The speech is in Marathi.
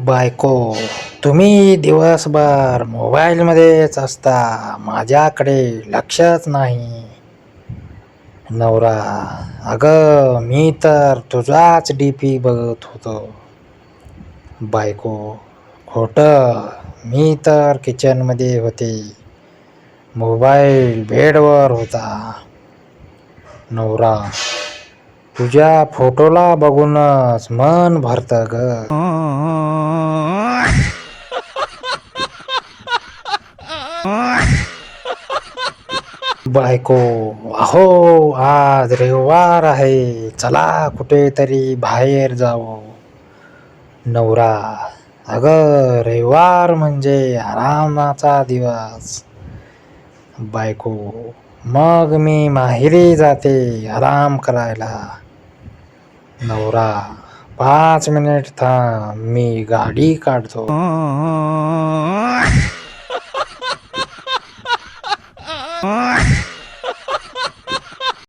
बायको, तुम्ही दिवसभर मोबाईलमध्येच असता, माझ्याकडे लक्षच नाही. नवरा, अगं मी तर तुझाच डीपी बघत होतो. बायको, खोटं, मी तर किचनमध्ये होते, मोबाईल बेडवर होता. नवरा, तुझ्या फोटोला बघूनच मन भरतं ग. बायको, अहो आज रविवार आहे, चला कुठेतरी बाहेर जाऊ. नवरा, अगं रविवार म्हणजे आरामाचा दिवस. बायको, मग मी माहेरी जाते आराम करायला. नवरा, 5 मिनिट थांब, मी गाडी काढतो.